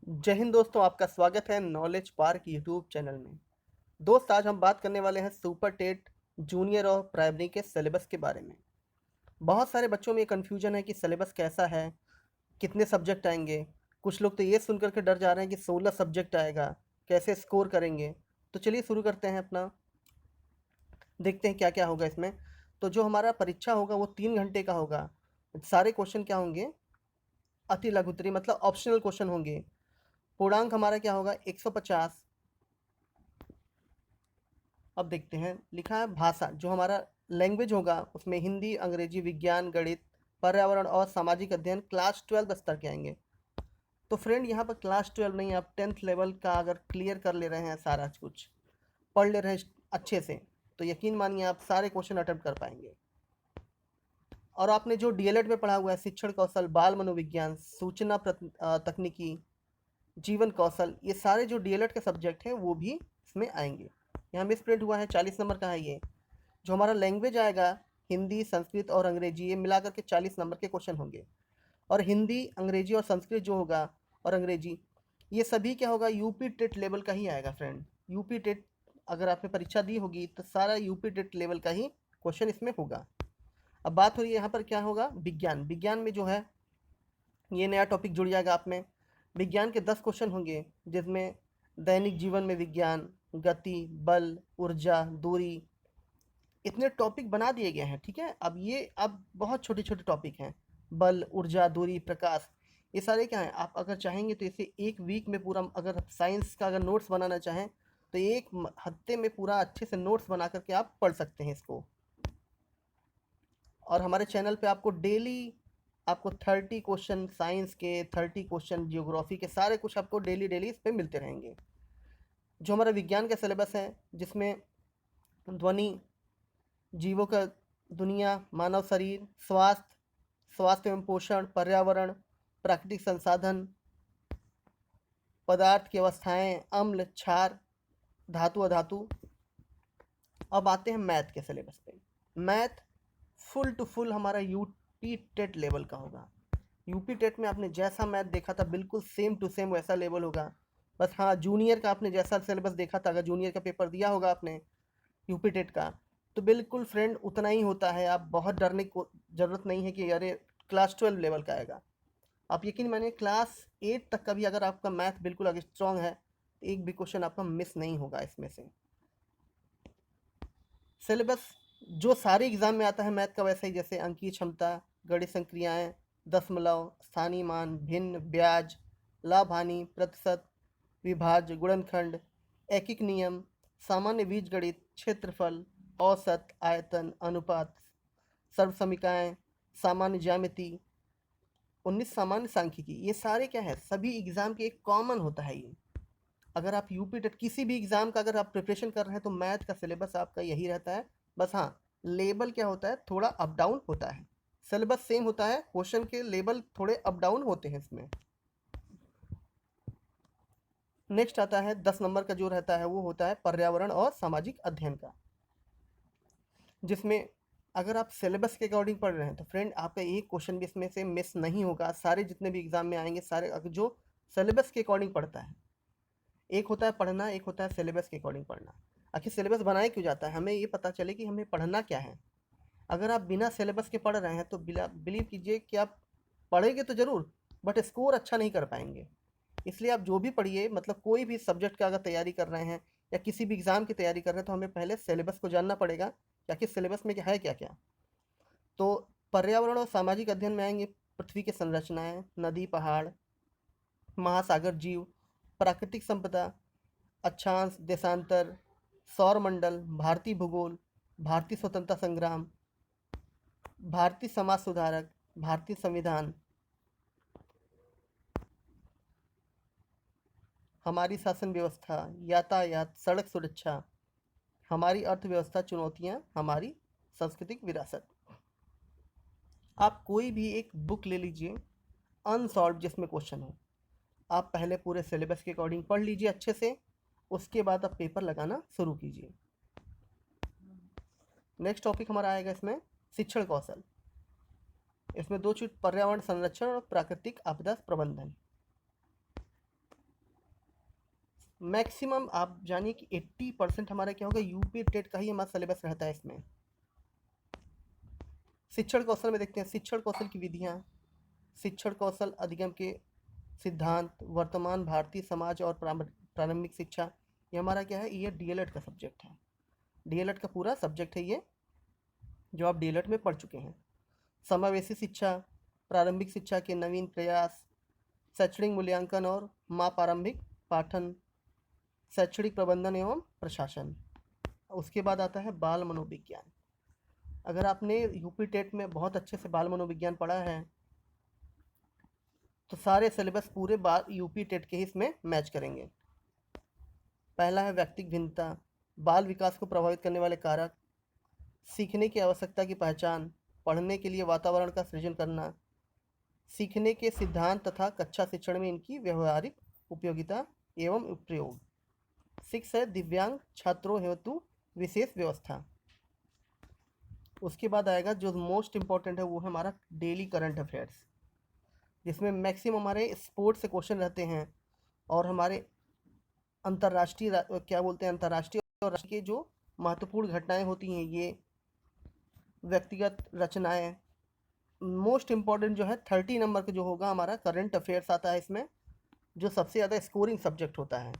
जय हिंद दोस्तों, आपका स्वागत है नॉलेज पार्क यूट्यूब चैनल में। दोस्त, आज हम बात करने वाले हैं सुपर टेट जूनियर और प्राइमरी के सिलेबस के बारे में। बहुत सारे बच्चों में ये कन्फ्यूजन है कि सिलेबस कैसा है, कितने सब्जेक्ट आएंगे। कुछ लोग तो ये सुन करके डर जा रहे हैं कि 16 सब्जेक्ट आएगा, कैसे स्कोर करेंगे। तो चलिए शुरू करते हैं अपना, देखते हैं क्या क्या होगा इसमें। तो जो हमारा परीक्षा होगा वो 3 घंटे का होगा। सारे क्वेश्चन क्या होंगे, अति लघुत्तरी मतलब ऑप्शनल क्वेश्चन होंगे। पूर्णांक हमारा क्या होगा, 150। अब देखते हैं, लिखा है भाषा, जो हमारा लैंग्वेज होगा उसमें हिंदी, अंग्रेजी, विज्ञान, गणित, पर्यावरण और सामाजिक अध्ययन क्लास 12 स्तर के आएंगे। तो फ्रेंड, यहाँ पर क्लास 12 नहीं, आप 10th लेवल का अगर क्लियर कर ले रहे हैं, सारा कुछ पढ़ ले रहे हैं अच्छे से, तो यकीन मानिए आप सारे क्वेश्चन अटेम्प्ट कर पाएंगे। और आपने जो डीएलएड में पढ़ा हुआ है, शिक्षण कौशल, बाल मनोविज्ञान, सूचना तकनीकी, जीवन कौशल, ये सारे जो डीएलएड के सब्जेक्ट हैं वो भी इसमें आएंगे। यहाँ मिस प्रिंट हुआ है, 40 नंबर का है ये। जो हमारा लैंग्वेज आएगा, हिंदी, संस्कृत और अंग्रेजी, ये मिला करके 40 नंबर के क्वेश्चन होंगे। और हिंदी, अंग्रेजी और संस्कृत जो होगा, और अंग्रेजी, ये सभी क्या होगा, यूपी टेट लेवल का ही आएगा फ्रेंड। यूपी टेट अगर आपने परीक्षा दी होगी तो सारा यूपी टेट लेवल का ही क्वेश्चन इसमें होगा। अब बात हो रही है यहाँ पर क्या होगा, विज्ञान। विज्ञान में जो है ये नया टॉपिक जुड़ जाएगा आप में। विज्ञान के 10 क्वेश्चन होंगे, जिसमें दैनिक जीवन में विज्ञान, गति, बल, ऊर्जा, दूरी, इतने टॉपिक बना दिए गए हैं। ठीक है, अब बहुत छोटे छोटे टॉपिक हैं। बल, ऊर्जा, दूरी, प्रकाश, ये सारे क्या हैं। आप अगर चाहेंगे तो इसे एक वीक में पूरा, अगर साइंस का अगर नोट्स बनाना चाहें तो एक हफ्ते में पूरा अच्छे से नोट्स बना करके आप पढ़ सकते हैं इसको। और हमारे चैनल पे आपको डेली आपको 30 क्वेश्चन साइंस के, 30 क्वेश्चन जियोग्राफी के, सारे कुछ आपको डेली डेली इस पे मिलते रहेंगे। जो हमारा विज्ञान का सिलेबस है, जिसमें ध्वनि, जीवों का दुनिया, मानव शरीर, स्वास्थ्य एवं पोषण, पर्यावरण, प्राकृतिक संसाधन, पदार्थ की अवस्थाएं, अम्ल, क्षार, धातु अधातु। अब आते हैं मैथ के सिलेबस पे। मैथ फुल टू फुल हमारा यूपी टेट लेवल का होगा। यूपी टेट में आपने जैसा मैथ देखा था बिल्कुल सेम टू सेम वैसा लेवल होगा। बस हाँ, जूनियर का आपने जैसा सिलेबस देखा था, अगर जूनियर का पेपर दिया होगा आपने यूपी टेट का, तो बिल्कुल फ्रेंड उतना ही होता है। आप बहुत डरने को ज़रूरत नहीं है कि अरे क्लास 12 लेवल का आएगा। आप यकीन मानिए क्लास 8 तक का भी अगर आपका मैथ बिल्कुल अगर स्ट्रांग है तो एक भी क्वेश्चन आपका मिस नहीं होगा इसमें से। सिलेबस जो सारे एग्जाम में आता है मैथ का, वैसे ही जैसे अंकीय क्षमता, गणित संक्रियाएं, दशमलव, स्थानीय मान, भिन्न, ब्याज, लाभ हानि, प्रतिशत, विभाज्य, गुणनखंड, एकिक नियम, सामान्य बीजगणित, क्षेत्रफल, औसत, आयतन, अनुपात, सर्वसमीकाएं, सामान्य ज्यामिति, 19 सामान्य सांख्यिकी, ये सारे क्या है, सभी एग्जाम के एक कॉमन होता है ये। अगर आप यूपी टेट किसी भी एग्जाम का अगर आप प्रिपरेशन कर रहे हैं तो मैथ का सिलेबस आपका यही रहता है। बस हाँ, लेवल क्या होता है, थोड़ा अप डाउन होता है। सिलेबस सेम होता है, क्वेश्चन के लेवल थोड़े अप डाउन होते हैं इसमें। नेक्स्ट आता है 10 नंबर का, जो रहता है वो होता है पर्यावरण और सामाजिक अध्ययन का, जिसमें अगर आप सिलेबस के अकॉर्डिंग पढ़ रहे हैं तो फ्रेंड आपका एक क्वेश्चन भी इसमें से मिस नहीं होगा। सारे जितने भी एग्जाम में आएंगे, सारे जो सिलेबस के अकॉर्डिंग पढ़ता है। एक होता है पढ़ना, एक होता है सिलेबस के अकॉर्डिंग पढ़ना। आखिर सिलेबस बनाया क्यों जाता है, हमें ये पता चले कि हमें पढ़ना क्या है। अगर आप बिना सिलेबस के पढ़ रहे हैं तो बिलीव कीजिए कि आप पढ़ेंगे तो ज़रूर, बट स्कोर अच्छा नहीं कर पाएंगे। इसलिए आप जो भी पढ़िए, मतलब कोई भी सब्जेक्ट का अगर तैयारी कर रहे हैं या किसी भी एग्ज़ाम की तैयारी कर रहे हैं, तो हमें पहले सिलेबस को जानना पड़ेगा कि आखिर सिलेबस में क्या है, क्या क्या। तो पर्यावरण और सामाजिक अध्ययन में आएंगे पृथ्वी की संरचनाएं, नदी, पहाड़, महासागर, जीव, प्राकृतिक संपदा, अक्षांश, देशांतर, सौरमंडल, भारतीय भूगोल, भारतीय स्वतंत्रता संग्राम, भारतीय समाज सुधारक, भारतीय संविधान, हमारी शासन व्यवस्था, यातायात, सड़क सुरक्षा, हमारी अर्थव्यवस्था, चुनौतियां, हमारी सांस्कृतिक विरासत। आप कोई भी एक बुक ले लीजिए अनसॉल्व जिसमें क्वेश्चन हो, आप पहले पूरे सिलेबस के अकॉर्डिंग पढ़ लीजिए अच्छे से, उसके बाद आप पेपर लगाना शुरू कीजिए। नेक्स्ट टॉपिक हमारा आएगा इसमें शिक्षण कौशल। इसमें दो चीज, पर्यावरण संरक्षण और प्राकृतिक आपदा प्रबंधन। मैक्सिमम आप जानिए कि 80% हमारा क्या होगा, यूपी टेट का ही हमारा सिलेबस रहता है इसमें। शिक्षण कौशल में देखते हैं, शिक्षण कौशल की विधियाँ, शिक्षण कौशल अधिगम के सिद्धांत, वर्तमान भारतीय समाज और प्रारंभिक शिक्षा। ये हमारा क्या है, ये डीएलएड का सब्जेक्ट है, डीएलएड का पूरा सब्जेक्ट है ये, जो आप डीएलएड में पढ़ चुके हैं। समावेशी शिक्षा, प्रारंभिक शिक्षा के नवीन प्रयास, शैक्षणिक मूल्यांकन और माँ प्रारंभिक पाठन, शैक्षणिक प्रबंधन एवं प्रशासन। उसके बाद आता है बाल मनोविज्ञान। अगर आपने यूपी टेट में बहुत अच्छे से बाल मनोविज्ञान पढ़ा है तो सारे सिलेबस पूरे बाल यूपी टेट के ही इसमें मैच करेंगे। पहला है व्यक्तिगत भिन्नता, बाल विकास को प्रभावित करने वाले कारक, सीखने की आवश्यकता की पहचान, पढ़ने के लिए वातावरण का सृजन करना, सीखने के सिद्धांत तथा कक्षा शिक्षण में इनकी व्यवहारिक उपयोगिता एवं प्रयोग। 6 है दिव्यांग छात्रों हेतु विशेष व्यवस्था। उसके बाद आएगा जो मोस्ट इम्पॉर्टेंट है, वो है हमारा डेली करंट अफेयर्स, जिसमें मैक्सिमम हमारे स्पोर्ट्स से क्वेश्चन रहते हैं और हमारे अंतर्राष्ट्रीय क्या बोलते हैं, अंतर्राष्ट्रीय और राष्ट्रीय की जो महत्वपूर्ण घटनाएं होती हैं, ये व्यक्तिगत रचनाएं। मोस्ट इम्पॉर्टेंट जो है 30 नंबर का जो होगा हमारा करंट अफेयर्स आता है इसमें, जो सबसे ज़्यादा स्कोरिंग सब्जेक्ट होता है।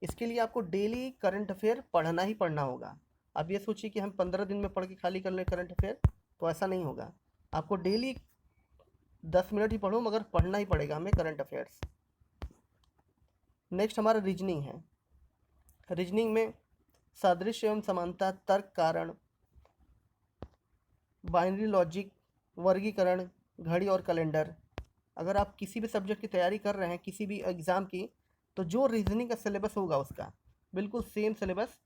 इसके लिए आपको डेली करंट अफेयर पढ़ना ही पढ़ना होगा। अब ये सोचिए कि हम 15 दिन में पढ़ के खाली कर लें करंट अफेयर, तो ऐसा नहीं होगा। आपको डेली 10 मिनट ही पढ़ो, मगर पढ़ना ही पड़ेगा हमें करंट अफेयर्स। नेक्स्ट हमारा रीजनिंग है। रीजनिंग में सादृश्य एवं समानता, तर्क, कारण, बाइनरी लॉजिक, वर्गीकरण, घड़ी और कैलेंडर। अगर आप किसी भी सब्जेक्ट की तैयारी कर रहे हैं, किसी भी एग्ज़ाम की, तो जो रीजनिंग का सिलेबस होगा उसका बिल्कुल सेम सिलेबस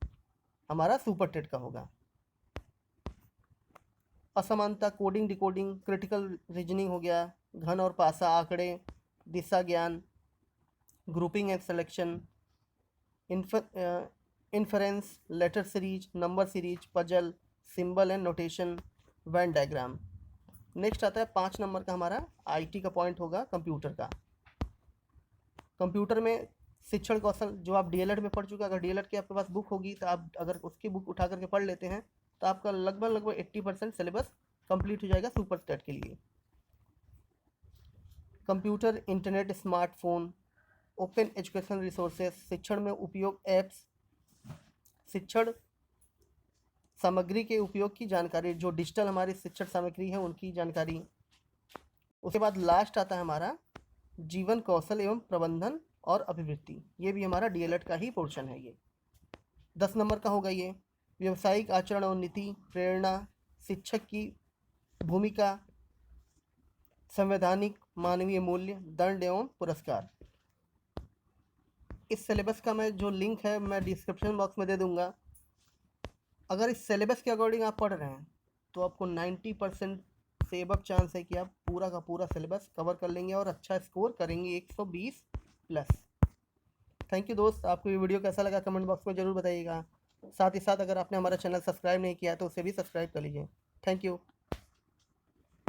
हमारा सुपर टेट का होगा। असमानता, कोडिंग, डिकोडिंग, क्रिटिकल रीजनिंग हो गया, घन और पासा, आंकड़े, दिशा ज्ञान, grouping and selection, inference, letter series, number series, puzzle, symbol and notation, Venn diagram. Next आता है 5 नंबर का हमारा आईटी का पॉइंट होगा कंप्यूटर का। कंप्यूटर में शिक्षण कौशल जो आप डीएलएड में पढ़ चुके हैं, अगर डीएलएड की आपके पास बुक होगी तो आप अगर उसकी बुक उठा करके पढ़ लेते हैं तो आपका लगभग 80% सिलेबस कंप्लीट हो जाएगा सुपर टेट के लिए। Computer, internet, smartphone, open education resources, शिक्षण में उपयोग ऐप्स, शिक्षण सामग्री के उपयोग की जानकारी, जो डिजिटल हमारी शिक्षण सामग्री है उनकी जानकारी। उसके बाद लास्ट आता है हमारा जीवन कौशल एवं प्रबंधन और अभिवृत्ति, ये भी हमारा डीएलएड का ही पोर्शन है। ये 10 नंबर का होगा। ये व्यावसायिक आचरण और नीति, प्रेरणा, शिक्षक की भूमिका, संवैधानिक मानवीय मूल्य, दंड एवं पुरस्कार। इस सिलेबस का मैं जो लिंक है मैं डिस्क्रिप्शन बॉक्स में दे दूंगा। अगर इस सिलेबस के अकॉर्डिंग आप पढ़ रहे हैं तो आपको 90% से अब चांस है कि आप पूरा का पूरा सिलेबस कवर कर लेंगे और अच्छा स्कोर करेंगे 120 प्लस। थैंक यू दोस्त, आपको ये वीडियो कैसा लगा कमेंट बॉक्स में ज़रूर बताइएगा। साथ ही साथ अगर आपने हमारा चैनल सब्सक्राइब नहीं किया तो उसे भी सब्सक्राइब कर लीजिए। Thank you.